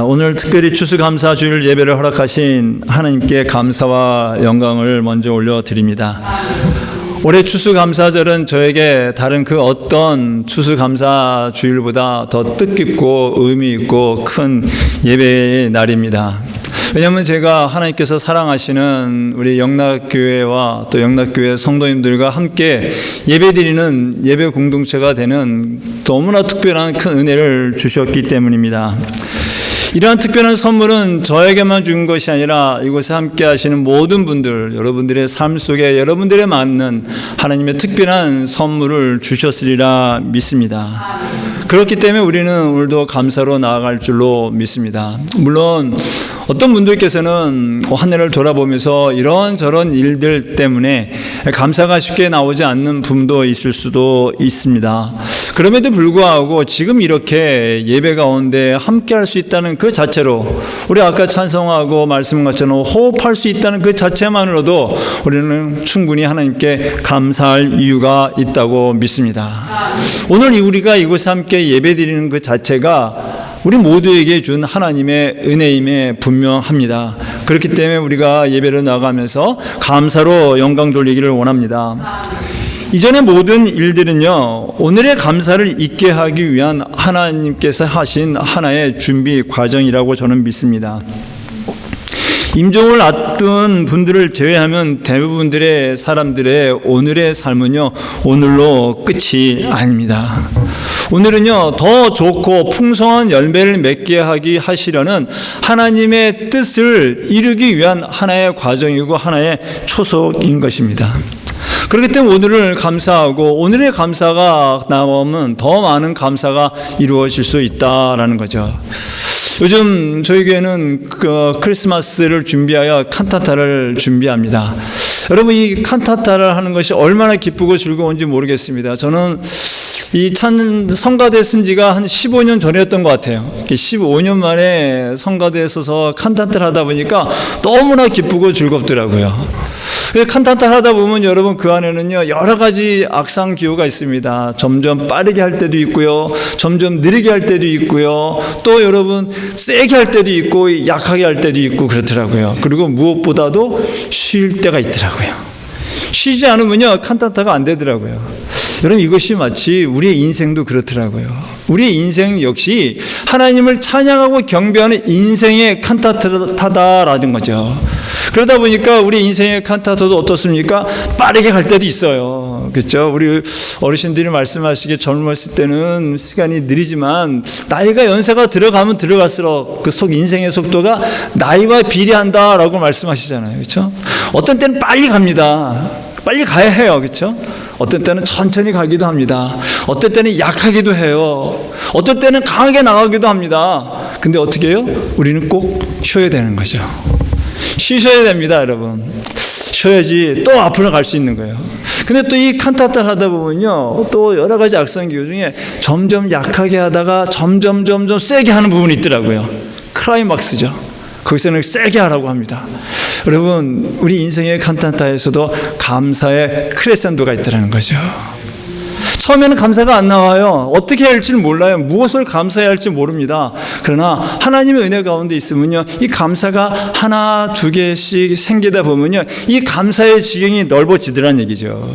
오늘 특별히 추수감사 주일 예배를 허락하신 하나님께 감사와 영광을 먼저 올려드립니다. 올해 추수감사절은 저에게 다른 그 어떤 추수감사 주일보다 더 뜻깊고 의미 있고 큰 예배의 날입니다. 왜냐하면 제가 하나님께서 사랑하시는 우리 영락교회와 또 영락교회 성도님들과 함께 예배드리는 예배 공동체가 되는 너무나 특별한 큰 은혜를 주셨기 때문입니다. 이러한 특별한 선물은 저에게만 준 것이 아니라 이곳에 함께 하시는 모든 분들, 여러분들의 삶 속에 여러분들에 맞는 하나님의 특별한 선물을 주셨으리라 믿습니다. 그렇기 때문에 우리는 오늘도 감사로 나아갈 줄로 믿습니다. 물론 어떤 분들께서는 한 해를 돌아보면서 이런저런 일들 때문에 감사가 쉽게 나오지 않는 부분도 있을 수도 있습니다. 그럼에도 불구하고 지금 이렇게 예배 가운데 함께 할 수 있다는 그 자체로, 우리 아까 찬송하고 말씀한 것처럼 호흡할 수 있다는 그 자체만으로도 우리는 충분히 하나님께 감사할 이유가 있다고 믿습니다. 오늘 우리가 이곳에 함께 예배드리는 그 자체가 우리 모두에게 준 하나님의 은혜임에 분명합니다. 그렇기 때문에 우리가 예배를 나가면서 감사로 영광 돌리기를 원합니다. 이전의 모든 일들은요, 오늘의 감사를 있게 하기 위한 하나님께서 하신 하나의 준비 과정이라고 저는 믿습니다. 임종을 앞둔 분들을 제외하면 대부분들의 사람들의 오늘의 삶은요, 오늘로 끝이 아닙니다. 오늘은요, 더 좋고 풍성한 열매를 맺게 하시려는 하나님의 뜻을 이루기 위한 하나의 과정이고 하나의 초석인 것입니다. 그렇기 때문에 오늘을 감사하고 오늘의 감사가 나오면 더 많은 감사가 이루어질 수 있다라는 거죠. 요즘 저희 교회는 크리스마스를 준비하여 칸타타를 준비합니다. 여러분, 이 칸타타를 하는 것이 얼마나 기쁘고 즐거운지 모르겠습니다. 저는 이 성가대 쓴 지가 한 15년 전이었던 것 같아요. 15년 만에 성가대에 서서 칸타타를 하다 보니까 너무나 기쁘고 즐겁더라고요. 칸타타 하다 보면 여러분 그 안에는요, 여러 가지 악상 기호가 있습니다. 점점 빠르게 할 때도 있고요, 점점 느리게 할 때도 있고요, 또 여러분 세게 할 때도 있고 약하게 할 때도 있고 그렇더라고요. 그리고 무엇보다도 쉴 때가 있더라고요. 쉬지 않으면요, 칸타타가 안 되더라고요. 여러분, 이것이 마치 우리의 인생도 그렇더라고요. 우리의 인생 역시 하나님을 찬양하고 경배하는 인생의 칸타타다라는 거죠. 그러다 보니까 우리 인생의 칸타타도 어떻습니까? 빠르게 갈 때도 있어요. 그렇죠? 우리 어르신들이 말씀하시기에 젊었을 때는 시간이 느리지만 나이가 연세가 들어가면 들어갈수록 그 인생의 속도가 나이와 비례한다라고 말씀하시잖아요. 그렇죠? 어떤 때는 빨리 갑니다. 빨리 가야 해요. 그렇죠? 어떤 때는 천천히 가기도 합니다. 어떤 때는 약하기도 해요. 어떤 때는 강하게 나가기도 합니다. 근데 어떻게 해요? 우리는 꼭 쉬어야 되는 거죠. 쉬셔야 됩니다, 여러분. 쉬어야지 또 앞으로 갈 수 있는 거예요. 근데 또 이 칸타타를 하다 보면요, 또 여러 가지 악상 기호 중에 점점 약하게 하다가 점점 세게 하는 부분이 있더라고요. 클라이막스죠. 거기서는 세게 하라고 합니다. 여러분, 우리 인생의 칸타타에서도 감사의 크레센도가 있다는 거죠. 처음에는 감사가 안 나와요. 어떻게 해야 할지는 몰라요. 무엇을 감사해야 할지 모릅니다. 그러나 하나님의 은혜 가운데 있으면요, 이 감사가 하나 두 개씩 생기다 보면요, 이 감사의 지경이 넓어지더란 얘기죠.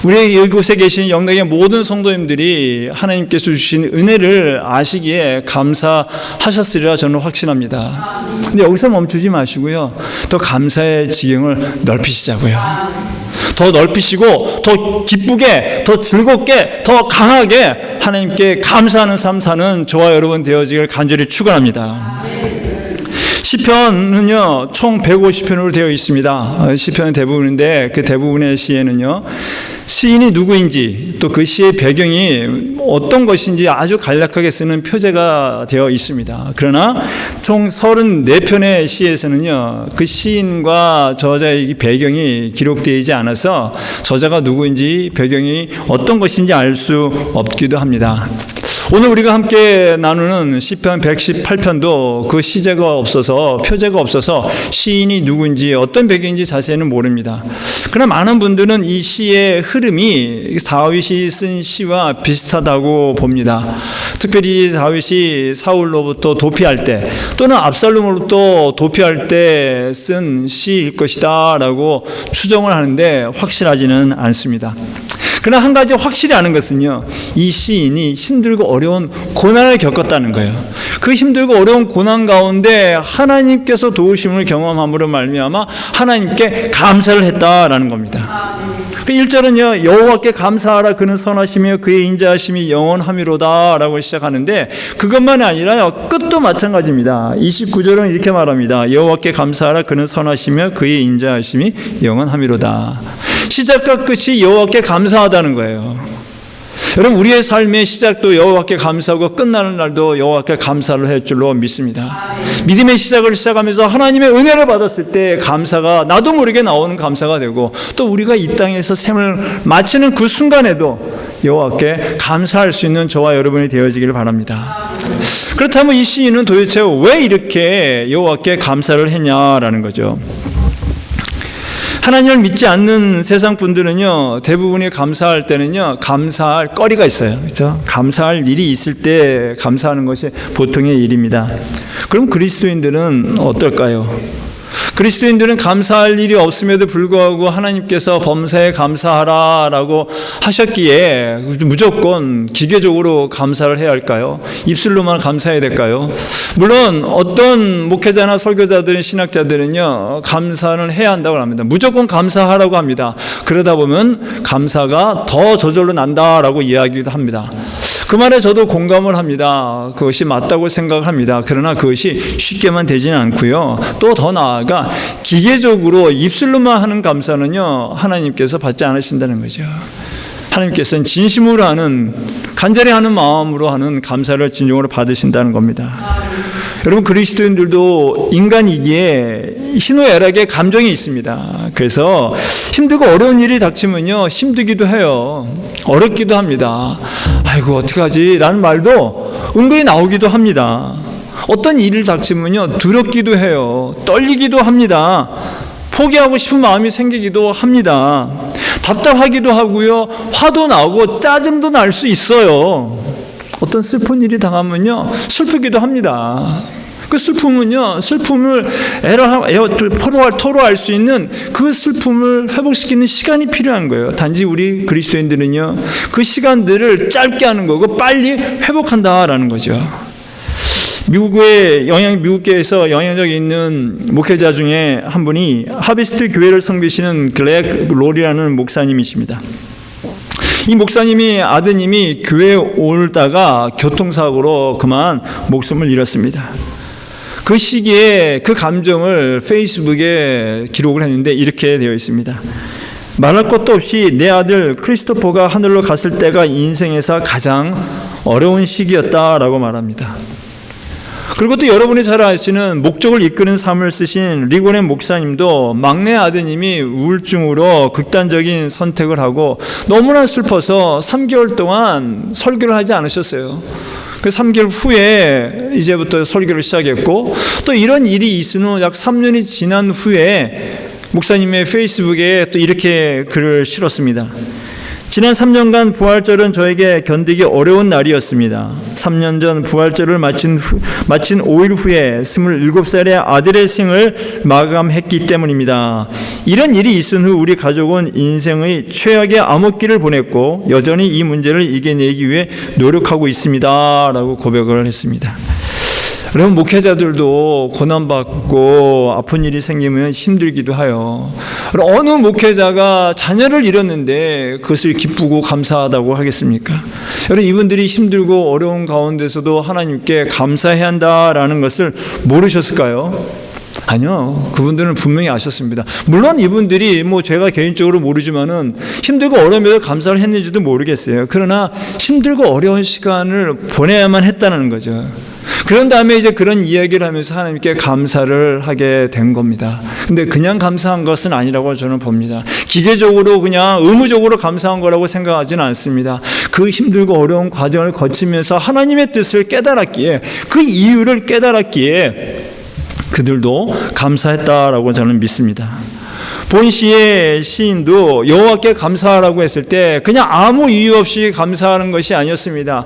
우리 이곳에 계신 영락의 모든 성도님들이 하나님께서 주신 은혜를 아시기에 감사하셨으리라 저는 확신합니다. 근데 여기서 멈추지 마시고요, 더 감사의 지경을 넓히시자고요. 더 넓히시고 더 기쁘게, 더 즐겁게, 더 강하게 하나님께 감사하는 삶 사는 저와 여러분 되어지길 간절히 축원합니다. 시편은요, 총 150편으로 되어 있습니다. 시편은 대부분인데 그 대부분의 시에는요, 시인이 누구인지 또 그 시의 배경이 어떤 것인지 아주 간략하게 쓰는 표제가 되어 있습니다. 그러나 총 34편의 시에서는요, 그 시인과 저자의 배경이 기록되지 않아서 저자가 누구인지 배경이 어떤 것인지 알 수 없기도 합니다. 오늘 우리가 함께 나누는 시편 118편도 그 시제가 없어서, 표제가 없어서 시인이 누구인지 어떤 배경인지 자세히는 모릅니다. 그러나 많은 분들은 이 시의 흐름이 다윗이 쓴 시와 비슷하다고 봅니다. 특별히 다윗이 사울로부터 도피할 때 또는 압살롬으로부터 도피할 때 쓴 시일 것이다 라고 추정을 하는데 확실하지는 않습니다. 그러나 한 가지 확실히 아는 것은요, 이 시인이 힘들고 어려운 고난을 겪었다는 거예요. 그 힘들고 어려운 고난 가운데 하나님께서 도우심을 경험함으로 말미암아 하나님께 감사를 했다라는 겁니다. 그 1절은요, 여호와께 감사하라, 그는 선하시며 그의 인자하심이 영원하미로다 라고 시작하는데, 그것만이 아니라요, 끝도 마찬가지입니다. 29절은 이렇게 말합니다. 여호와께 감사하라, 그는 선하시며 그의 인자하심이 영원하미로다. 시작과 끝이 여호와께 감사하다는 거예요. 여러분, 우리의 삶의 시작도 여호와께 감사하고 끝나는 날도 여호와께 감사를 할 줄로 믿습니다. 믿음의 시작을 시작하면서 하나님의 은혜를 받았을 때 감사가 나도 모르게 나오는 감사가 되고, 또 우리가 이 땅에서 생을 마치는 그 순간에도 여호와께 감사할 수 있는 저와 여러분이 되어지기를 바랍니다. 그렇다면 이 시인은 도대체 왜 이렇게 여호와께 감사를 했냐라는 거죠. 하나님을 믿지 않는 세상 분들은요, 대부분이 감사할 때는요, 감사할 거리가 있어요. 그렇죠? 감사할 일이 있을 때 감사하는 것이 보통의 일입니다. 그럼 그리스도인들은 어떨까요? 그리스도인들은 감사할 일이 없음에도 불구하고 하나님께서 범사에 감사하라 라고 하셨기에 무조건 기계적으로 감사를 해야 할까요? 입술로만 감사해야 될까요? 물론 어떤 목회자나 설교자들은, 신학자들은요, 감사는 해야 한다고 합니다. 무조건 감사하라고 합니다. 그러다 보면 감사가 더 저절로 난다라고 이야기도 합니다. 그 말에 저도 공감을 합니다. 그것이 맞다고 생각합니다. 그러나 그것이 쉽게만 되지는 않고요. 또 더 나아가 기계적으로 입술로만 하는 감사는요, 하나님께서 받지 않으신다는 거죠. 하나님께서는 진심으로 하는, 간절히 하는 마음으로 하는 감사를 진정으로 받으신다는 겁니다. 여러분, 그리스도인들도 인간이기에 희노애락의 감정이 있습니다. 그래서 힘들고 어려운 일이 닥치면요, 힘들기도 해요. 어렵기도 합니다. 아이고 어떡하지 라는 말도 은근히 나오기도 합니다. 어떤 일을 닥치면요, 두렵기도 해요. 떨리기도 합니다. 포기하고 싶은 마음이 생기기도 합니다. 답답하기도 하고요, 화도 나고 짜증도 날 수 있어요. 어떤 슬픈 일이 당하면요, 슬프기도 합니다. 그 슬픔은요, 슬픔을 토로할 수 있는 그 슬픔을 회복시키는 시간이 필요한 거예요. 단지 우리 그리스도인들은요, 그 시간들을 짧게 하는 거고 빨리 회복한다라는 거죠. 미국계에서 영향력 있는 목회자 중에 한 분이 하비스트 교회를 섬기시는 글렉 롤이라는 목사님이십니다. 이 목사님이 아드님이 교회에 오다가 교통사고로 그만 목숨을 잃었습니다. 그 시기에 그 감정을 페이스북에 기록을 했는데 이렇게 되어 있습니다. 말할 것도 없이 내 아들 크리스토퍼가 하늘로 갔을 때가 인생에서 가장 어려운 시기였다라고 말합니다. 그리고 또 여러분이 잘 아시는 목적을 이끄는 삶을 쓰신 리고넨 목사님도 막내 아드님이 우울증으로 극단적인 선택을 하고 너무나 슬퍼서 3개월 동안 설교를 하지 않으셨어요. 그 3개월 후에 이제부터 설교를 시작했고, 또 이런 일이 있은 후 약 3년이 지난 후에 목사님의 페이스북에 또 이렇게 글을 실었습니다. 지난 3년간 부활절은 저에게 견디기 어려운 날이었습니다. 3년 전 부활절을 마친 5일 후에 27살의 아들의 생을 마감했기 때문입니다. 이런 일이 있은 후 우리 가족은 인생의 최악의 암흑기를 보냈고 여전히 이 문제를 이겨내기 위해 노력하고 있습니다. 라고 고백을 했습니다. 여러분, 목회자들도 고난받고 아픈 일이 생기면 힘들기도 해요. 어느 목회자가 자녀를 잃었는데 그것을 기쁘고 감사하다고 하겠습니까? 여러분, 이분들이 힘들고 어려운 가운데서도 하나님께 감사해야 한다라는 것을 모르셨을까요? 아니요, 그분들은 분명히 아셨습니다. 물론 이분들이 제가 개인적으로 모르지만은 힘들고 어려움에도 감사를 했는지도 모르겠어요. 그러나 힘들고 어려운 시간을 보내야만 했다는 거죠. 그런 다음에 이제 그런 이야기를 하면서 하나님께 감사를 하게 된 겁니다. 근데 그냥 감사한 것은 아니라고 저는 봅니다. 기계적으로 그냥 의무적으로 감사한 거라고 생각하지는 않습니다. 그 힘들고 어려운 과정을 거치면서 하나님의 뜻을 깨달았기에, 그 이유를 깨달았기에 그들도 감사했다라고 저는 믿습니다. 본시의 시인도 여호와께 감사하라고 했을 때 그냥 아무 이유 없이 감사하는 것이 아니었습니다.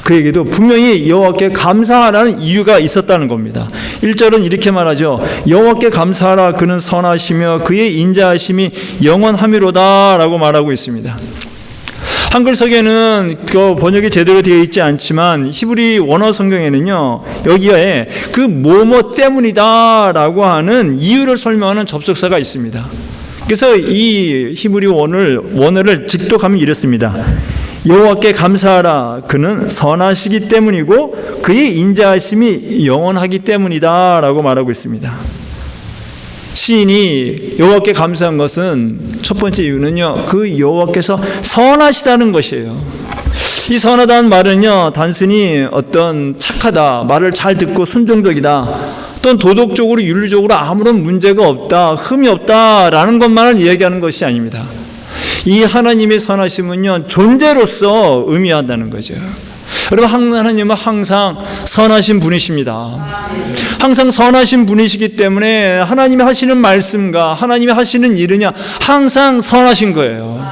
그에게도 분명히 여호와께 감사하라는 이유가 있었다는 겁니다. 1절은 이렇게 말하죠. 여호와께 감사하라. 그는 선하시며 그의 인자하심이 영원하미로다 라고 말하고 있습니다. 한글석에는 그 번역이 제대로 되어 있지 않지만 히브리 원어 성경에는요, 여기에 그 뭐뭐 때문이다 라고 하는 이유를 설명하는 접속사가 있습니다. 그래서 이 히브리 원어를 직독하면 이렇습니다. 여호와께 감사하라. 그는 선하시기 때문이고 그의 인자하심이 영원하기 때문이다 라고 말하고 있습니다. 시인이 여호와께 감사한 것은 첫 번째 이유는요, 그 여호와께서 선하시다는 것이에요. 이 선하다는 말은요, 단순히 어떤 착하다, 말을 잘 듣고 순종적이다, 또는 도덕적으로 윤리적으로 아무런 문제가 없다, 흠이 없다라는 것만을 이야기하는 것이 아닙니다. 이 하나님의 선하심은요, 존재로서 의미한다는 거죠. 여러분, 하나님은 항상 선하신 분이십니다. 항상 선하신 분이시기 때문에 하나님이 하시는 말씀과 하나님이 하시는 일은요, 항상 선하신 거예요.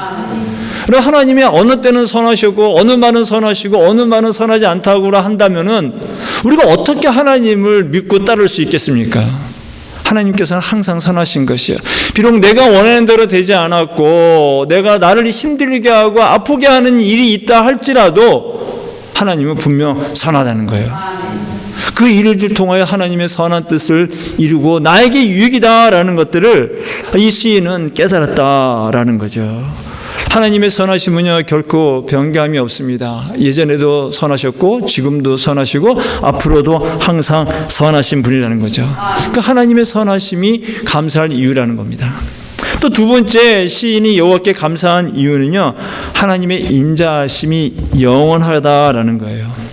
그리고 하나님이 어느 때는 선하시고 어느 말은 선하시고 어느 말은 선하지 않다고 한다면은 우리가 어떻게 하나님을 믿고 따를 수 있겠습니까? 하나님께서는 항상 선하신 것이요. 비록 내가 원하는 대로 되지 않았고 내가 나를 힘들게 하고 아프게 하는 일이 있다 할지라도 하나님은 분명 선하다는 거예요. 그 일을 통하여 하나님의 선한 뜻을 이루고 나에게 유익이다라는 것들을 이 시인은 깨달았다라는 거죠. 하나님의 선하심은요, 결코 변감이 없습니다. 예전에도 선하셨고 지금도 선하시고 앞으로도 항상 선하신 분이라는 거죠. 그 하나님의 선하심이 감사할 이유라는 겁니다. 또 두 번째 시인이 여호와께 감사한 이유는요, 하나님의 인자하심이 영원하다라는 거예요.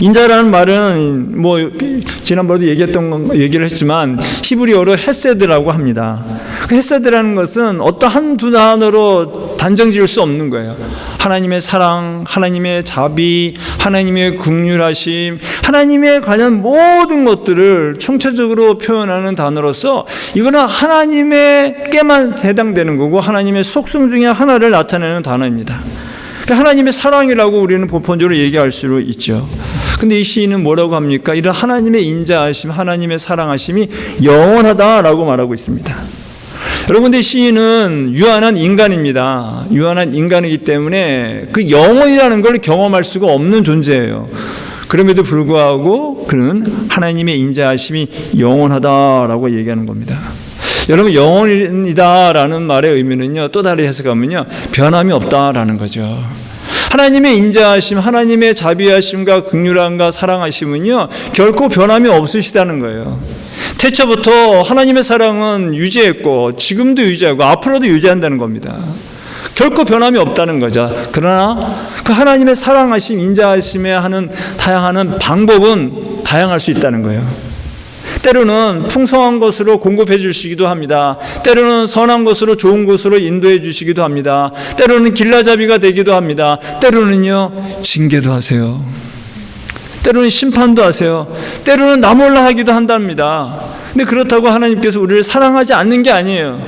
인자라는 말은 지난번에도 얘기를 했지만 히브리어로 헤세드라고 합니다. 그 헤세드라는 것은 어떤 한두 단어로 단정 지을 수 없는 거예요. 하나님의 사랑, 하나님의 자비, 하나님의 긍휼하심, 하나님에 관련 모든 것들을 총체적으로 표현하는 단어로서 이거는 하나님에게만 해당되는 거고 하나님의 속성 중에 하나를 나타내는 단어입니다. 하나님의 사랑이라고 우리는 보편적으로 얘기할 수 있죠. 근데 이 시인은 뭐라고 합니까? 이런 하나님의 인자하심, 하나님의 사랑하심이 영원하다라고 말하고 있습니다. 여러분들, 시인은 유한한 인간입니다. 유한한 인간이기 때문에 그 영원이라는 걸 경험할 수가 없는 존재예요. 그럼에도 불구하고 그는 하나님의 인자하심이 영원하다라고 얘기하는 겁니다. 여러분, 영원이다라는 말의 의미는요, 또 다르게 해석하면요, 변함이 없다라는 거죠. 하나님의 인자하심, 하나님의 자비하심과 긍휼함과 사랑하심은요, 결코 변함이 없으시다는 거예요. 태초부터 하나님의 사랑은 유지했고 지금도 유지하고 앞으로도 유지한다는 겁니다. 결코 변함이 없다는 거죠. 그러나 그 하나님의 사랑하심, 인자하심에 하는 다양한 방법은 다양할 수 있다는 거예요. 때로는 풍성한 것으로 공급해 주시기도 합니다. 때로는 선한 것으로 좋은 것으로 인도해 주시기도 합니다. 때로는 길라잡이가 되기도 합니다. 때로는요, 징계도 하세요. 때로는 심판도 하세요. 때로는 나 몰라 하기도 한답니다. 근데 그렇다고 하나님께서 우리를 사랑하지 않는 게 아니에요.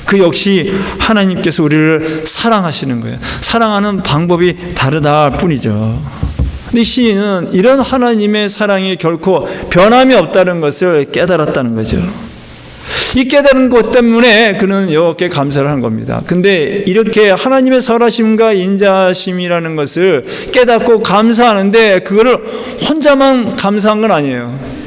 그 역시 하나님께서 우리를 사랑하시는 거예요. 사랑하는 방법이 다르다 뿐이죠. 근데 시인은 이런 하나님의 사랑이 결코 변함이 없다는 것을 깨달았다는 거죠. 이 깨달은 것 때문에 그는 여호와께 감사를 한 겁니다. 근데 이렇게 하나님의 선하심과 인자하심이라는 것을 깨닫고 감사하는데 그거를 혼자만 감사한 건 아니에요.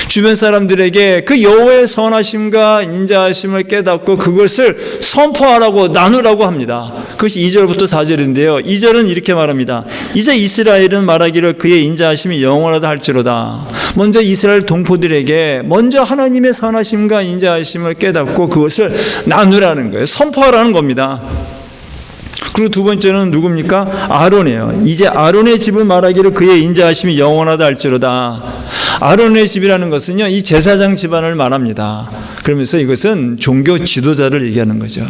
주변 사람들에게 그 여호와의 선하심과 인자하심을 깨닫고 그것을 선포하라고 나누라고 합니다. 그것이 2절부터 4절인데요. 2절은 이렇게 말합니다. 이제 이스라엘은 말하기를 그의 인자하심이 영원하다 할지로다. 먼저 이스라엘 동포들에게 먼저 하나님의 선하심과 인자하심을 깨닫고 그것을 나누라는 거예요. 선포하라는 겁니다. 그리고 두 번째는 누굽니까? 아론이에요. 이제 아론의 집은 말하기를 그의 인자하심이 영원하다 할지로다. 아론의 집이라는 것은요, 이 제사장 집안을 말합니다. 그러면서 이것은 종교 지도자를 얘기하는 거죠.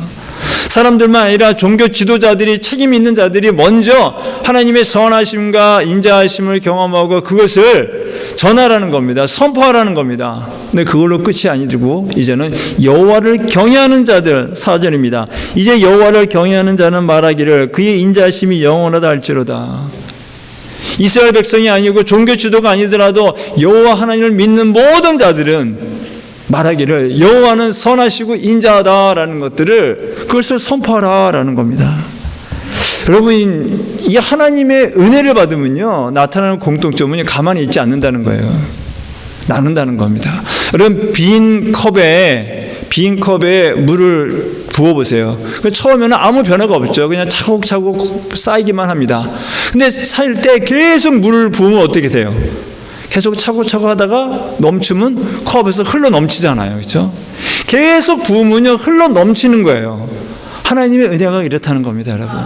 사람들만 아니라 종교 지도자들이, 책임 있는 자들이 먼저 하나님의 선하심과 인자하심을 경험하고 그것을 전하라는 겁니다. 선포하라는 겁니다. 근데 그걸로 끝이 아니고 이제는 여호와를 경외하는 자들, 4절입니다. 이제 여호와를 경외하는 자는 말하기를 그의 인자하심이 영원하다 할지로다. 이스라엘 백성이 아니고 종교 지도가 아니더라도 여호와 하나님을 믿는 모든 자들은 말하기를 여호와는 선하시고 인자하다라는 것들을 그것을 선포하라라는 겁니다. 여러분, 이 하나님의 은혜를 받으면요 나타나는 공통점은 가만히 있지 않는다는 거예요. 나눈다는 겁니다. 여러분, 빈 컵에 물을 부어보세요. 처음에는 아무 변화가 없죠. 그냥 차곡차곡 쌓이기만 합니다. 근데 쌓일 때 계속 물을 부으면 어떻게 돼요? 계속 차곡차곡 하다가 넘치면 컵에서 흘러 넘치잖아요. 그렇죠? 계속 부으면요 흘러 넘치는 거예요. 하나님의 은혜가 이렇다는 겁니다, 여러분.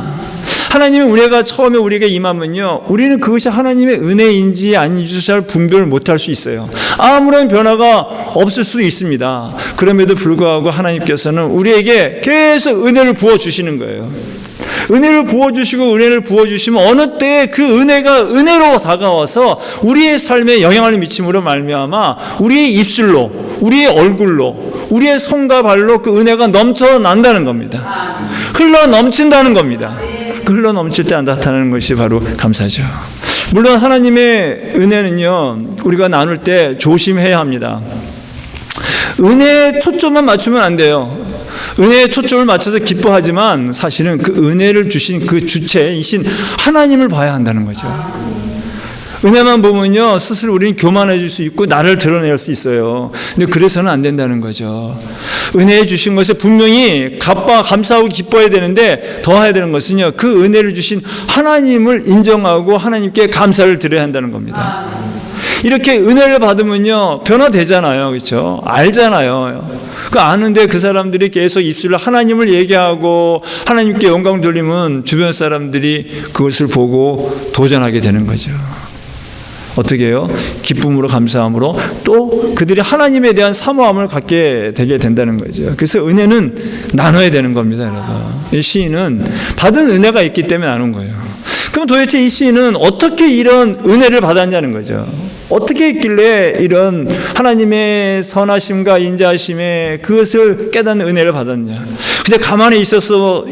하나님의 은혜가 처음에 우리에게 임하면요 우리는 그것이 하나님의 은혜인지 아닌지 잘 분별을 못할 수 있어요. 아무런 변화가 없을 수 있습니다. 그럼에도 불구하고 하나님께서는 우리에게 계속 은혜를 부어주시는 거예요. 은혜를 부어주시고 은혜를 부어주시면 어느 때에 그 은혜가 은혜로 다가와서 우리의 삶에 영향을 미침으로 말미암아 우리의 입술로, 우리의 얼굴로, 우리의 손과 발로 그 은혜가 넘쳐난다는 겁니다. 흘러 넘친다는 겁니다. 그 흘러 넘칠 때 나타나는 것이 바로 감사죠. 물론 하나님의 은혜는요 우리가 나눌 때 조심해야 합니다. 은혜에 초점만 맞추면 안 돼요. 은혜에 초점을 맞춰서 기뻐하지만 사실은 그 은혜를 주신 그 주체이신 하나님을 봐야 한다는 거죠. 은혜만 보면요 스스로 우리는 교만해질 수 있고 나를 드러낼 수 있어요. 근데 그래서는 안 된다는 거죠. 은혜 주신 것에 분명히 감사하고 기뻐해야 되는데 더 해야 되는 것은요 그 은혜를 주신 하나님을 인정하고 하나님께 감사를 드려야 한다는 겁니다. 이렇게 은혜를 받으면요 변화되잖아요. 그렇죠? 알잖아요. 그 아는데 그 사람들이 계속 입술로 하나님을 얘기하고 하나님께 영광 돌리면 주변 사람들이 그것을 보고 도전하게 되는 거죠. 어떻게 해요? 기쁨으로 감사함으로 또 그들이 하나님에 대한 사모함을 갖게 되게 된다는 거죠. 그래서 은혜는 나눠야 되는 겁니다, 여러분. 이 시인은 받은 은혜가 있기 때문에 나눈 거예요. 그럼 도대체 이 시인은 어떻게 이런 은혜를 받았냐는 거죠. 어떻게 했길래 이런 하나님의 선하심과 인자하심에 그것을 깨닫는 은혜를 받았냐. 그냥 가만히 있어서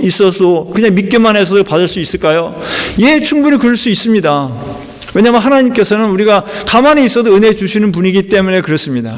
그냥 믿기만 해서 받을 수 있을까요? 예, 충분히 그럴 수 있습니다. 왜냐하면 하나님께서는 우리가 가만히 있어도 은혜 주시는 분이기 때문에 그렇습니다.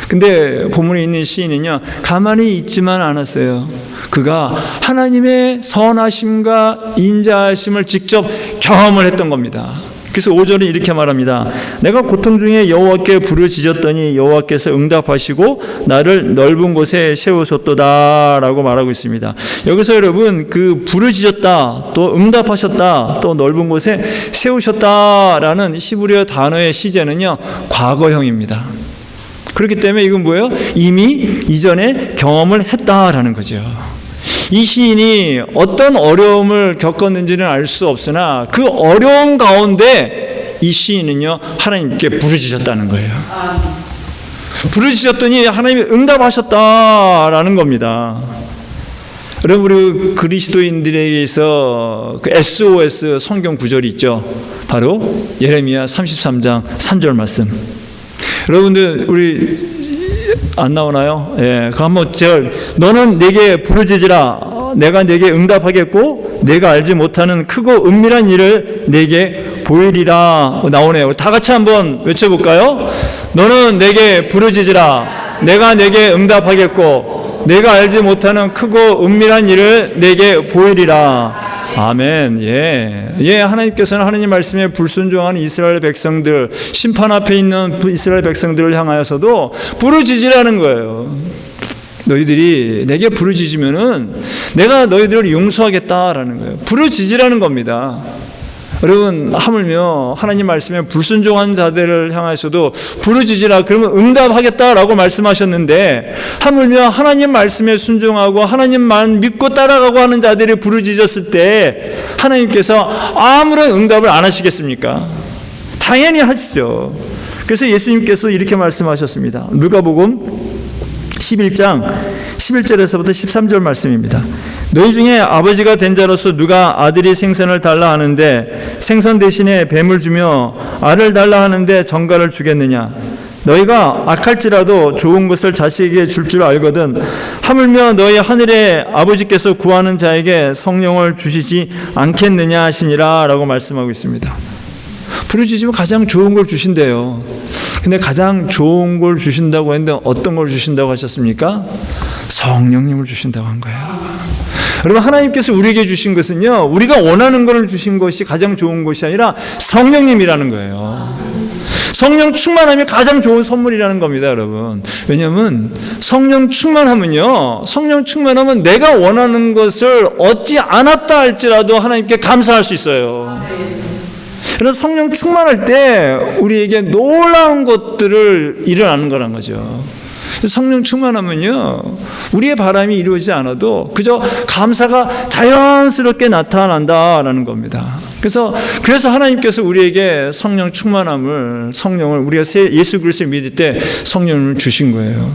근데 본문에 있는 시인은요 가만히 있지만 않았어요. 그가 하나님의 선하심과 인자하심을 직접 경험을 했던 겁니다. 그래서 5절은 이렇게 말합니다. 내가 고통 중에 여호와께 부르짖었더니 여호와께서 응답하시고 나를 넓은 곳에 세우셨도다 라고 말하고 있습니다. 여기서 여러분 그 부르짖었다 또 응답하셨다 또 넓은 곳에 세우셨다라는 히브리어 단어의 시제는요 과거형입니다. 그렇기 때문에 이건 뭐예요? 이미 이전에 경험을 했다라는 거죠. 이 시인이 어떤 어려움을 겪었는지는 알 수 없으나 그 어려움 가운데 이 시인은요 하나님께 부르짖었다는 거예요. 부르짖었더니 하나님이 응답하셨다라는 겁니다. 여러분 우리 그리스도인들에게서 그 SOS 성경 구절이 있죠. 바로 예레미야 33장 3절 말씀. 여러분들 우리 안 나오나요? 예, 그 한번 제가 너는 내게 부르짖으라 내가 내게 응답하겠고 내가 알지 못하는 크고 은밀한 일을 내게 보이리라 나오네요. 다 같이 한번 외쳐볼까요? 너는 내게 부르짖으라 내가 내게 응답하겠고 내가 알지 못하는 크고 은밀한 일을 내게 보이리라. 아멘. 예, 하나님께서는 하나님 말씀에 불순종하는 이스라엘 백성들, 심판 앞에 있는 이스라엘 백성들을 향하여서도 부르짖으라는 거예요. 너희들이 내게 부르짖으면은 내가 너희들을 용서하겠다라는 거예요. 부르짖으라는 겁니다. 여러분 하물며 하나님 말씀에 불순종한 자들을 향해서도 부르짖으라 그러면 응답하겠다라고 말씀하셨는데 하물며 하나님 말씀에 순종하고 하나님만 믿고 따라가고 하는 자들이 부르짖었을 때 하나님께서 아무런 응답을 안 하시겠습니까? 당연히 하시죠. 그래서 예수님께서 이렇게 말씀하셨습니다. 누가복음 11장 11절에서부터 13절 말씀입니다. 너희 중에 아버지가 된 자로서 누가 아들이 생선을 달라 하는데 생선 대신에 뱀을 주며 알을 달라 하는데 정갈을 주겠느냐? 너희가 악할지라도 좋은 것을 자식에게 줄 줄 알거든 하물며 너희 하늘의 아버지께서 구하는 자에게 성령을 주시지 않겠느냐 하시니라 라고 말씀하고 있습니다. 부르짖으면 가장 좋은 걸 주신대요. 근데 가장 좋은 걸 주신다고 했는데 어떤 걸 주신다고 하셨습니까? 성령님을 주신다고 한 거예요. 여러분, 하나님께서 우리에게 주신 것은요, 우리가 원하는 것을 주신 것이 가장 좋은 것이 아니라 성령님이라는 거예요. 성령 충만함이 가장 좋은 선물이라는 겁니다, 여러분. 왜냐하면 성령 충만하면요, 성령 충만하면 내가 원하는 것을 얻지 않았다 할지라도 하나님께 감사할 수 있어요. 그래서 성령 충만할 때 우리에게 놀라운 것들을 일어나는 거란 거죠. 성령 충만하면요, 우리의 바람이 이루어지지 않아도 그저 감사가 자연스럽게 나타난다라는 겁니다. 그래서 하나님께서 우리에게 성령 충만함을, 성령을 우리가 예수 그리스도를 믿을 때 성령을 주신 거예요.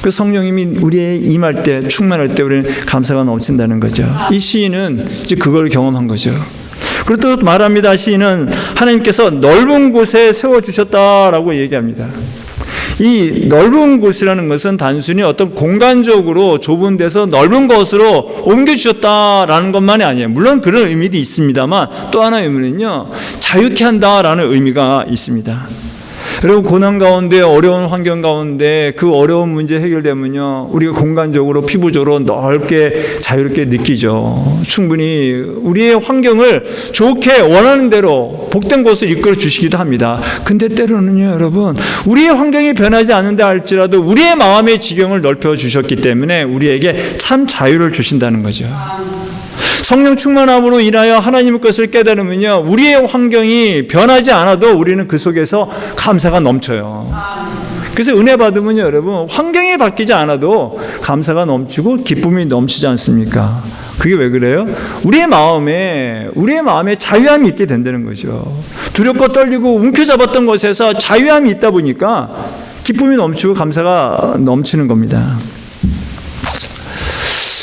그 성령님이 우리의 임할 때, 충만할 때 우리는 감사가 넘친다는 거죠. 이 시인은 이제 그걸 경험한 거죠. 그리고 또 말합니다. 시인은 하나님께서 넓은 곳에 세워주셨다라고 얘기합니다. 이 넓은 곳이라는 것은 단순히 어떤 공간적으로 좁은 데서 넓은 곳으로 옮겨주셨다라는 것만이 아니에요. 물론 그런 의미도 있습니다만 또 하나의 의미는요, 자유케 한다라는 의미가 있습니다. 여러분, 고난 가운데, 어려운 환경 가운데 그 어려운 문제 해결되면요, 우리가 공간적으로, 피부적으로 넓게 자유롭게 느끼죠. 충분히 우리의 환경을 좋게 원하는 대로 복된 곳을 이끌어 주시기도 합니다. 근데 때로는요, 여러분, 우리의 환경이 변하지 않는다 할지라도 우리의 마음의 지경을 넓혀 주셨기 때문에 우리에게 참 자유를 주신다는 거죠. 성령 충만함으로 인하여 하나님의 것을 깨달으면요, 우리의 환경이 변하지 않아도 우리는 그 속에서 감사가 넘쳐요. 그래서 은혜 받으면요, 여러분, 환경이 바뀌지 않아도 감사가 넘치고 기쁨이 넘치지 않습니까? 그게 왜 그래요? 우리의 마음에 자유함이 있게 된다는 거죠. 두렵고 떨리고 움켜잡았던 것에서 자유함이 있다 보니까 기쁨이 넘치고 감사가 넘치는 겁니다.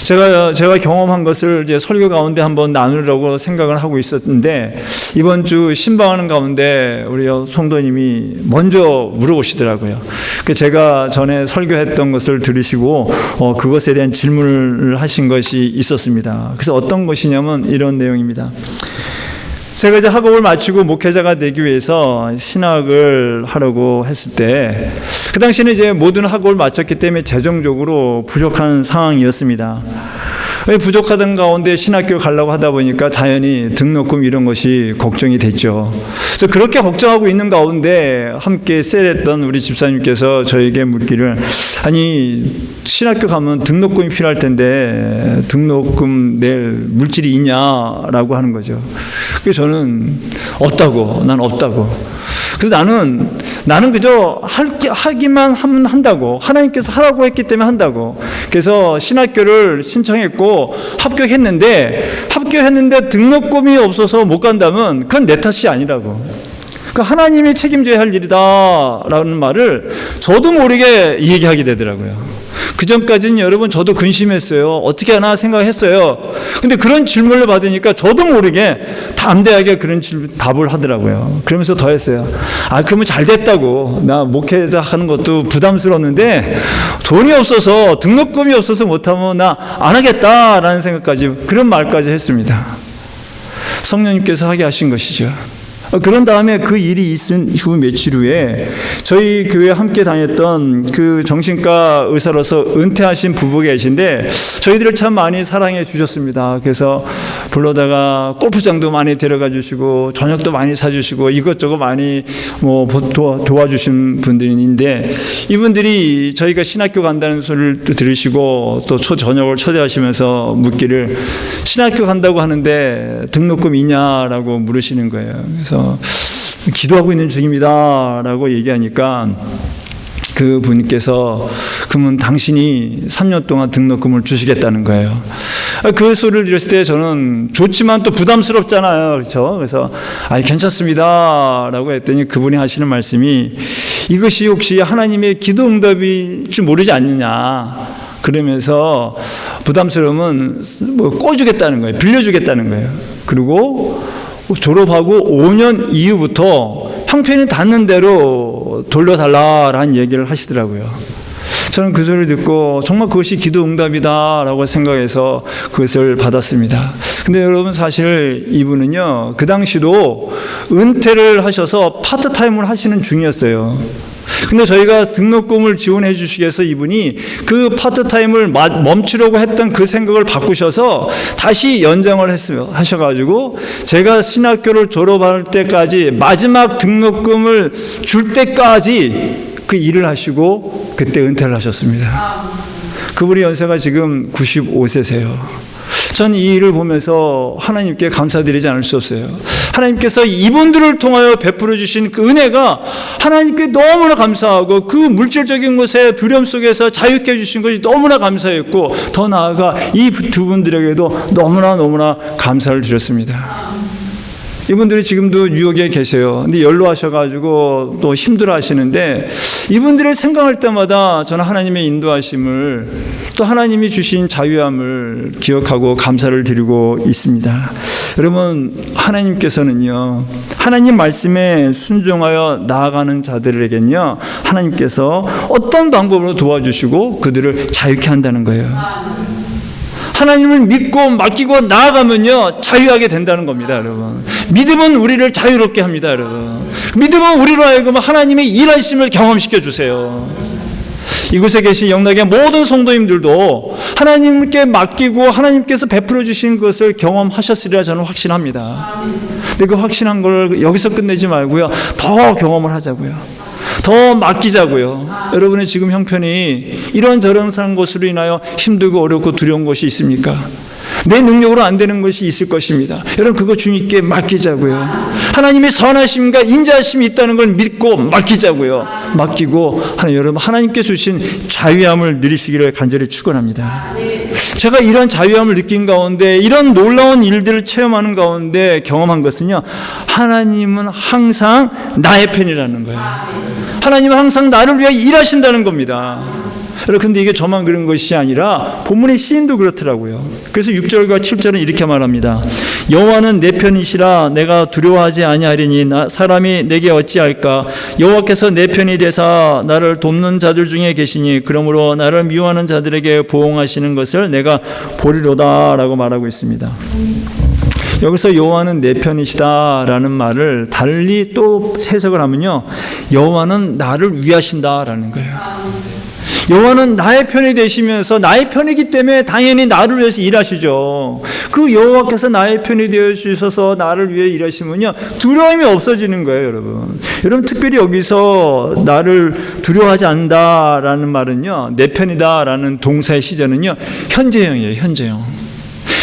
제가 경험한 것을 이제 설교 가운데 한번 나누려고 생각을 하고 있었는데, 이번 주 신방하는 가운데 우리 성도님이 먼저 물어보시더라고요. 제가 전에 설교했던 것을 들으시고 그것에 대한 질문을 하신 것이 있었습니다. 그래서 어떤 것이냐면 이런 내용입니다. 제가 이제 학업을 마치고 목회자가 되기 위해서 신학을 하려고 했을 때, 그 당시에는 이제 모든 학업을 마쳤기 때문에 재정적으로 부족한 상황이었습니다. 부족하던 가운데 신학교 가려고 하다 보니까 자연히 등록금 이런 것이 걱정이 됐죠. 그래서 그렇게 걱정하고 있는 가운데 함께 셀했던 우리 집사님께서 저에게 묻기를, 아니, 신학교 가면 등록금이 필요할 텐데 등록금 낼 물질이 있냐라고 하는 거죠. 그래서 저는 난 없다고. 그래서 나는 그저 하기만 하면 한다고, 하나님께서 하라고 했기 때문에 한다고. 그래서 신학교를 신청했고 합격했는데 등록금이 없어서 못 간다면 그건 내 탓이 아니라고. 그 하나님이 책임져야 할 일이다라는 말을 저도 모르게 얘기하게 되더라고요. 그 전까지는 여러분 저도 근심했어요. 어떻게 하나 생각했어요. 근데 그런 질문을 받으니까 저도 모르게 담대하게 그런 답을 하더라고요. 그러면서 더 했어요. 그러면 잘 됐다고. 나 목회자 하는 것도 부담스러웠는데 돈이 없어서, 등록금이 없어서 못하면 나 안 하겠다라는 생각까지, 그런 말까지 했습니다. 성령님께서 하게 하신 것이죠. 그런 다음에 그 일이 있은 후 며칠 후에 저희 교회에 함께 다녔던 그 정신과 의사로서 은퇴하신 부부가 계신데 저희들을 참 많이 사랑해 주셨습니다. 그래서 불러다가 골프장도 많이 데려가 주시고 저녁도 많이 사주시고 이것저것 많이 도와주신 분들인데, 이분들이 저희가 신학교 간다는 소리를 들으시고 또 저녁을 초대하시면서 묻기를, 신학교 간다고 하는데 등록금 있냐라고 물으시는 거예요. 그래서 기도하고 있는 중입니다 라고 얘기하니까 그 분께서, 그러면 당신이 3년 동안 등록금을 주시겠다는 거예요. 그 소리를 들었을 때 저는 좋지만 또 부담스럽잖아요. 그렇죠? 그래서 괜찮습니다 라고 했더니 그분이 하시는 말씀이, 이것이 혹시 하나님의 기도 응답일 줄 모르지 않느냐. 그러면서 부담스러우면 뭐 꿔주겠다는 거예요. 빌려주겠다는 거예요. 그리고 졸업하고 5년 이후부터 형편이 닿는 대로 돌려달라라는 얘기를 하시더라고요. 저는 그 소리를 듣고 정말 그것이 기도 응답이다라고 생각해서 그것을 받았습니다. 근데 여러분, 사실 이분은요, 그 당시도 은퇴를 하셔서 파트타임을 하시는 중이었어요. 근데 저희가 등록금을 지원해 주시기 위해서 이분이 그 파트타임을 멈추려고 했던 그 생각을 바꾸셔서 다시 연장을 하셔가지고 제가 신학교를 졸업할 때까지 마지막 등록금을 줄 때까지 그 일을 하시고 그때 은퇴를 하셨습니다. 그분의 연세가 지금 95세세요. 전 이 일을 보면서 하나님께 감사드리지 않을 수 없어요. 하나님께서 이분들을 통하여 베풀어 주신 그 은혜가 하나님께 너무나 감사하고 그 물질적인 것에 두려움 속에서 자유케 해주신 것이 너무나 감사했고, 더 나아가 이 두 분들에게도 너무나 감사를 드렸습니다. 이분들이 지금도 뉴욕에 계세요. 근데 연로하셔가지고 또 힘들어 하시는데, 이분들을 생각할 때마다 저는 하나님의 인도하심을, 또 하나님이 주신 자유함을 기억하고 감사를 드리고 있습니다. 여러분, 하나님께서는요, 하나님 말씀에 순종하여 나아가는 자들에게는요, 하나님께서 어떤 방법으로 도와주시고 그들을 자유케 한다는 거예요. 하나님을 믿고 맡기고 나아가면요, 자유하게 된다는 겁니다, 여러분. 믿음은 우리를 자유롭게 합니다, 여러분. 믿음은 우리로 하여금 하나님의 일하심을 경험시켜 주세요. 이곳에 계신 영락의 모든 성도님들도 하나님께 맡기고 하나님께서 베풀어 주신 것을 경험하셨으리라 저는 확신합니다. 근데 그 확신한 걸 여기서 끝내지 말고요, 더 경험을 하자고요. 더 맡기자고요. 여러분의 지금 형편이 이런저런 것으로 인하여 힘들고 어렵고 두려운 것이 있습니까? 내 능력으로 안 되는 것이 있을 것입니다. 여러분, 그거 주님께 맡기자고요. 하나님의 선하심과 인자하심이 있다는 걸 믿고 맡기자고요. 맡기고 여러분, 하나님께 주신 자유함을 누리시기를 간절히 축원합니다. 제가 이런 자유함을 느낀 가운데, 이런 놀라운 일들을 체험하는 가운데 경험한 것은요, 하나님은 항상 나의 편이라는 거예요. 하나님은 항상 나를 위해 일하신다는 겁니다. 그런데 이게 저만 그런 것이 아니라 본문의 시인도 그렇더라고요. 그래서 6절과 7절은 이렇게 말합니다. 여호와는 내 편이시라 내가 두려워하지 아니하리니 사람이 내게 어찌할까. 여호와께서 내 편이 되사 나를 돕는 자들 중에 계시니 그러므로 나를 미워하는 자들에게 보응하시는 것을 내가 보리로다 라고 말하고 있습니다. 여기서 여호와는 내 편이시다라는 말을 달리 또 해석을 하면요, 여호와는 나를 위하신다라는 거예요. 여호와는 나의 편이 되시면서 나의 편이기 때문에 당연히 나를 위해서 일하시죠. 그 여호와께서 나의 편이 되어 주셔서 나를 위해 일하시면요, 두려움이 없어지는 거예요, 여러분. 여러분, 특별히 여기서 나를 두려워하지 않는다라는 말은요, 내 편이다라는 동사의 시제는요, 현재형이에요, 현재형.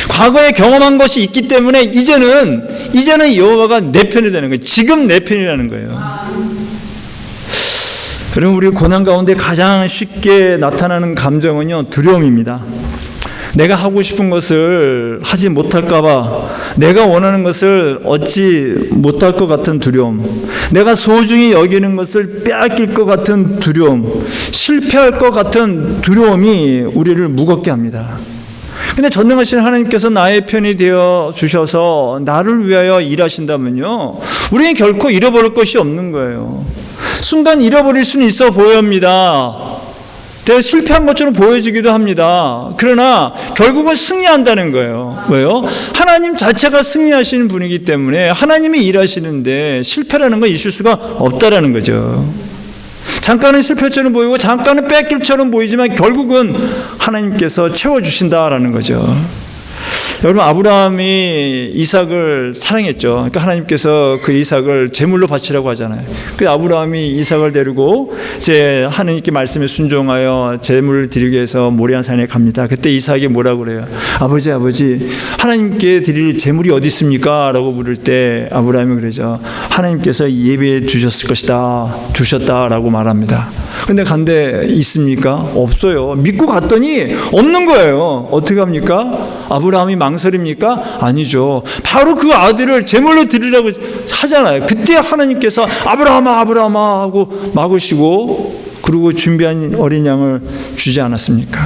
과거에 경험한 것이 있기 때문에 이제는 여호와가 내 편이 되는 거예요. 지금 내 편이라는 거예요. 여러분, 우리 고난 가운데 가장 쉽게 나타나는 감정은요, 두려움입니다. 내가 하고 싶은 것을 하지 못할까 봐, 내가 원하는 것을 얻지 못할 것 같은 두려움, 내가 소중히 여기는 것을 빼앗길 것 같은 두려움, 실패할 것 같은 두려움이 우리를 무겁게 합니다. 근데 전능하신 하나님께서 나의 편이 되어 주셔서 나를 위하여 일하신다면요, 우리는 결코 잃어버릴 것이 없는 거예요. 순간 잃어버릴 수는 있어 보입니다. 내가 실패한 것처럼 보여지기도 합니다. 그러나 결국은 승리한다는 거예요. 왜요? 하나님 자체가 승리하시는 분이기 때문에 하나님이 일하시는데 실패라는 건 있을 수가 없다라는 거죠. 잠깐은 실패처럼 보이고 잠깐은 뺏길처럼 보이지만 결국은 하나님께서 채워주신다라는 거죠. 여러분, 아브라함이 이삭을 사랑했죠. 그러니까 하나님께서 그 이삭을 제물로 바치라고 하잖아요. 그 아브라함이 이삭을 데리고 이제 하나님께 말씀에 순종하여 제물을 드리기 위해서 모리아 산에 갑니다. 그때 이삭이 뭐라고 그래요? 아버지, 하나님께 드릴 제물이 어디 있습니까? 라고 물을 때 아브라함이 그러죠. 하나님께서 예배해 주셨다라고 말합니다. 근데 간데 있습니까? 없어요. 믿고 갔더니 없는 거예요. 어떻게 합니까? 아브라함이 망설입니까? 아니죠. 바로 그 아들을 제물로 드리라고 하잖아요. 그때 하나님께서 아브라함아 하고 막으시고, 그리고 준비한 어린 양을 주지 않았습니까?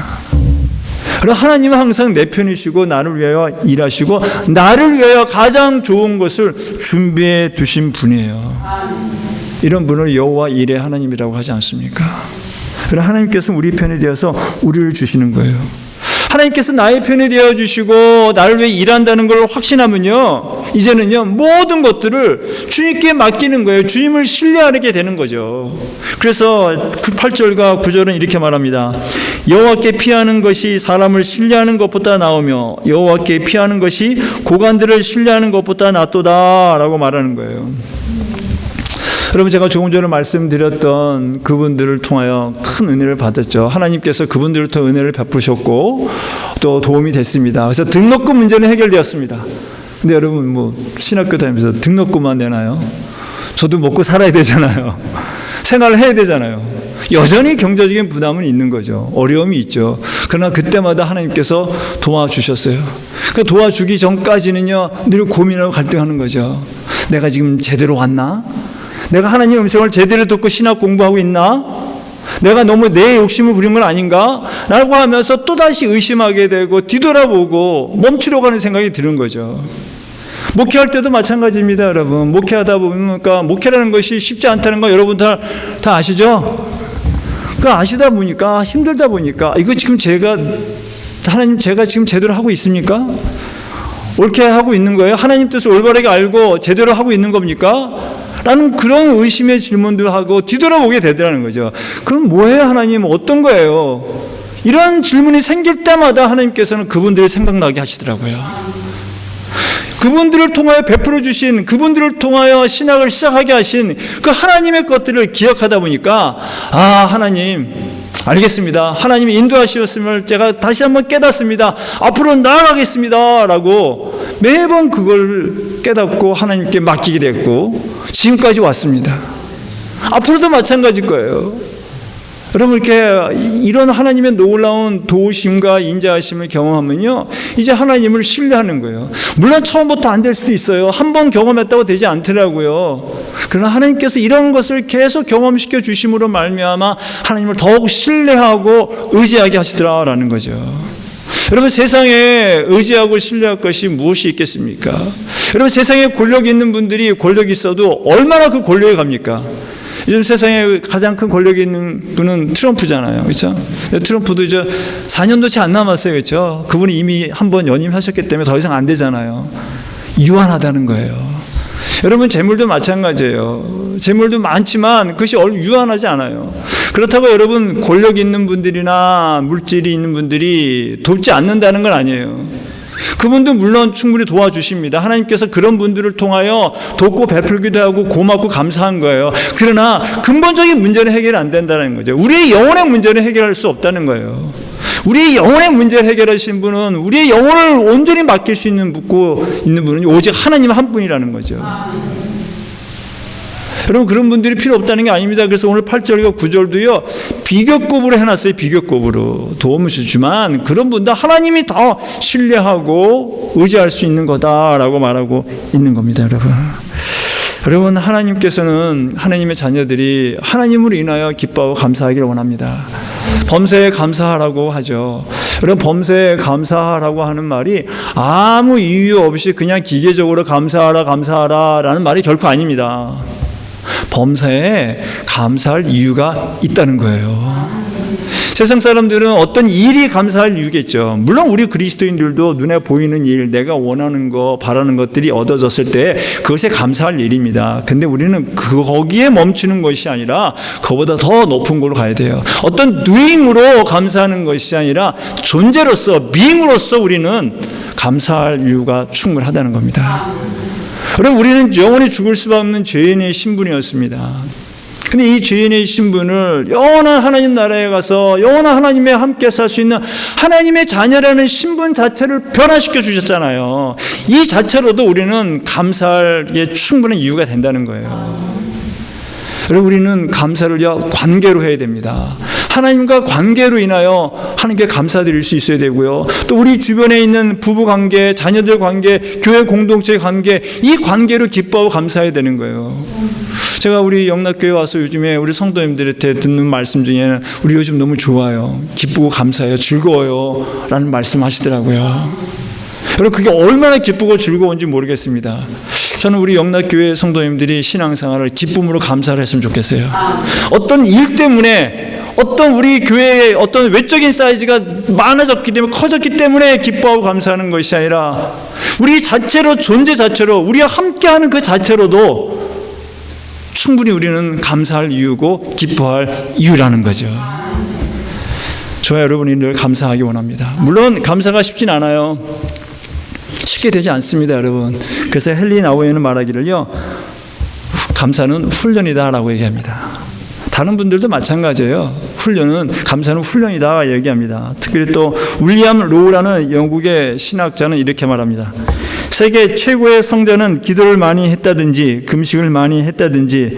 그러나 하나님은 항상 내 편이시고 나를 위하여 일하시고 나를 위하여 가장 좋은 것을 준비해 두신 분이에요. 이런 분을 여호와 일의 하나님이라고 하지 않습니까? 그러나 하나님께서 우리 편이 되어서 우리를 주시는 거예요. 하나님께서 나의 편이 되어주시고 나를 위해 일한다는 걸 확신하면요, 이제는요 모든 것들을 주님께 맡기는 거예요. 주님을 신뢰하게 되는 거죠. 그래서 8절과 9절은 이렇게 말합니다. 여호와께 피하는 것이 사람을 신뢰하는 것보다 나으며 여호와께 피하는 것이 고관들을 신뢰하는 것보다 낫도다 라고 말하는 거예요. 여러분, 제가 조금 전에 말씀드렸던 그분들을 통하여 큰 은혜를 받았죠. 하나님께서 그분들을 통해 은혜를 베푸셨고 또 도움이 됐습니다. 그래서 등록금 문제는 해결되었습니다. 근데 여러분, 신학교 다니면서 등록금만 내나요? 저도 먹고 살아야 되잖아요. 생활을 해야 되잖아요. 여전히 경제적인 부담은 있는 거죠. 어려움이 있죠. 그러나 그때마다 하나님께서 도와주셨어요. 그러니까 도와주기 전까지는요 늘 고민하고 갈등하는 거죠. 내가 지금 제대로 왔나? 내가 하나님 음성을 제대로 듣고 신학 공부하고 있나? 내가 너무 내 욕심을 부린 건 아닌가? 라고 하면서 또다시 의심하게 되고 뒤돌아보고 멈추려고 하는 생각이 드는 거죠. 목회할 때도 마찬가지입니다, 여러분. 목회하다 보니까 목회라는 것이 쉽지 않다는 거 여러분 다 아시죠? 그 아시다 보니까 힘들다 보니까 이거 지금 하나님 제가 지금 제대로 하고 있습니까? 옳게 하고 있는 거예요? 하나님 뜻을 올바르게 알고 제대로 하고 있는 겁니까? 라는 그런 의심의 질문도 하고 뒤돌아보게 되더라는 거죠. 그럼 뭐예요, 하나님? 어떤 거예요? 이런 질문이 생길 때마다 하나님께서는 그분들이 생각나게 하시더라고요. 그분들을 통하여 베풀어 주신, 그분들을 통하여 신학을 시작하게 하신 그 하나님의 것들을 기억하다 보니까, 아, 하나님 알겠습니다. 하나님이 인도하셨음을 제가 다시 한번 깨닫습니다. 앞으로 나아가겠습니다 라고 매번 그걸 깨닫고 하나님께 맡기게 됐고 지금까지 왔습니다. 앞으로도 마찬가지일 거예요. 여러분, 이렇게 이런 하나님의 놀라운 도우심과 인자하심을 경험하면요 이제 하나님을 신뢰하는 거예요. 물론 처음부터 안 될 수도 있어요. 한 번 경험했다고 되지 않더라고요. 그러나 하나님께서 이런 것을 계속 경험시켜 주심으로 말미암아 하나님을 더욱 신뢰하고 의지하게 하시더라라는 거죠. 여러분, 세상에 의지하고 신뢰할 것이 무엇이 있겠습니까? 여러분, 세상에 권력이 있는 분들이 권력이 있어도 얼마나 그 권력에 갑니까? 요즘 세상에 가장 큰 권력이 있는 분은 트럼프잖아요. 그렇죠? 트럼프도 이제 4년도 채 안 남았어요. 그렇죠? 그분이 이미 한번 연임하셨기 때문에 더 이상 안 되잖아요. 유한하다는 거예요. 여러분, 재물도 마찬가지예요. 재물도 많지만 그것이 유한하지 않아요. 그렇다고 여러분, 권력 있는 분들이나 물질이 있는 분들이 돕지 않는다는 건 아니에요. 그분도 물론 충분히 도와주십니다. 하나님께서 그런 분들을 통하여 돕고 베풀기도 하고 고맙고 감사한 거예요. 그러나 근본적인 문제는 해결이 안 된다는 거죠. 우리의 영혼의 문제는 해결할 수 없다는 거예요. 우리의 영혼의 문제를 해결하신 분은, 우리의 영혼을 온전히 맡길 수 있는 분은 오직 하나님 한 분이라는 거죠. 여러분, 그런 분들이 필요 없다는 게 아닙니다. 그래서 오늘 8절과 9절도요 비교급으로 해놨어요. 비교급으로 도움을 주지만 그런 분들 하나님이 더 신뢰하고 의지할 수 있는 거다라고 말하고 있는 겁니다. 여러분, 하나님께서는 하나님의 자녀들이 하나님으로 인하여 기뻐하고 감사하기를 원합니다. 범사에 감사하라고 하죠. 여러분, 범사에 감사하라고 하는 말이 아무 이유 없이 그냥 기계적으로 감사하라 라는 말이 결코 아닙니다. 범사에 감사할 이유가 있다는 거예요. 세상 사람들은 어떤 일이 감사할 이유겠죠. 물론 우리 그리스도인들도 눈에 보이는 일, 내가 원하는 거, 바라는 것들이 얻어졌을 때 그것에 감사할 일입니다. 근데 우리는 거기에 멈추는 것이 아니라 그보다 더 높은 곳으로 가야 돼요. 어떤 doing으로 감사하는 것이 아니라 존재로서, being으로서 우리는 감사할 이유가 충분하다는 겁니다. 여러분, 우리는 영원히 죽을 수밖에 없는 죄인의 신분이었습니다. 근데 이 죄인의 신분을 영원한 하나님 나라에 가서 영원한 하나님에 함께 살 수 있는 하나님의 자녀라는 신분 자체를 변화시켜 주셨잖아요. 이 자체로도 우리는 감사할 게 충분한 이유가 된다는 거예요. 여러분, 우리는 감사를 관계로 해야 됩니다. 하나님과 관계로 인하여 하나님께 감사드릴 수 있어야 되고요. 또 우리 주변에 있는 부부 관계, 자녀들 관계, 교회 공동체 관계, 이 관계로 기뻐하고 감사해야 되는 거예요. 제가 우리 영락교회 와서 요즘에 우리 성도님들한테 듣는 말씀 중에는 우리 요즘 너무 좋아요, 기쁘고 감사해요, 즐거워요 라는 말씀 하시더라고요. 여러분, 그게 얼마나 기쁘고 즐거운지 모르겠습니다. 저는 우리 영락교회 성도님들이 신앙생활을 기쁨으로 감사를 했으면 좋겠어요. 어떤 일 때문에, 어떤 우리 교회의 어떤 외적인 사이즈가 많아졌기 때문에, 커졌기 때문에 기뻐하고 감사하는 것이 아니라 우리 자체로, 존재 자체로, 우리와 함께하는 그 자체로도 충분히 우리는 감사할 이유고 기뻐할 이유라는 거죠. 저와 여러분이 늘 감사하기 원합니다. 물론 감사가 쉽진 않아요. 쉽게 되지 않습니다, 여러분. 그래서 헨리 나우에는 말하기를요, 감사는 훈련이다라고 얘기합니다. 다른 분들도 마찬가지예요. 감사는 훈련이다 얘기합니다. 특별히 또 윌리엄 로우라는 영국의 신학자는 이렇게 말합니다. 세계 최고의 성자는 기도를 많이 했다든지 금식을 많이 했다든지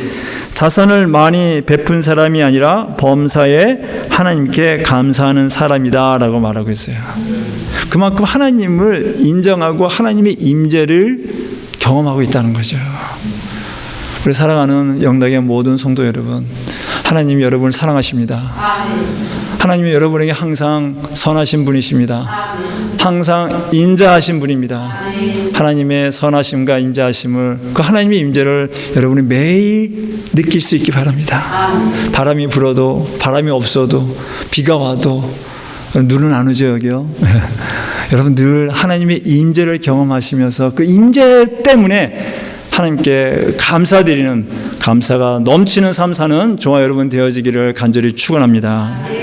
자선을 많이 베푼 사람이 아니라 범사에 하나님께 감사하는 사람이다 라고 말하고 있어요. 그만큼 하나님을 인정하고 하나님의 임재를 경험하고 있다는 거죠. 우리 사랑하는 영락의 모든 성도 여러분, 하나님이 여러분을 사랑하십니다. 하나님이 여러분에게 항상 선하신 분이십니다. 항상 인자하신 분입니다. 하나님의 선하심과 인자하심을, 그 하나님의 임재를 여러분이 매일 느낄 수 있기 바랍니다. 바람이 불어도, 바람이 없어도, 비가 와도 눈은 안 오죠, 여기요. 여러분 늘 하나님의 임재를 경험하시면서 그 임재 때문에 하나님께 감사드리는, 감사가 넘치는 삶 사는 저와 여러분 되어지기를 간절히 축원합니다.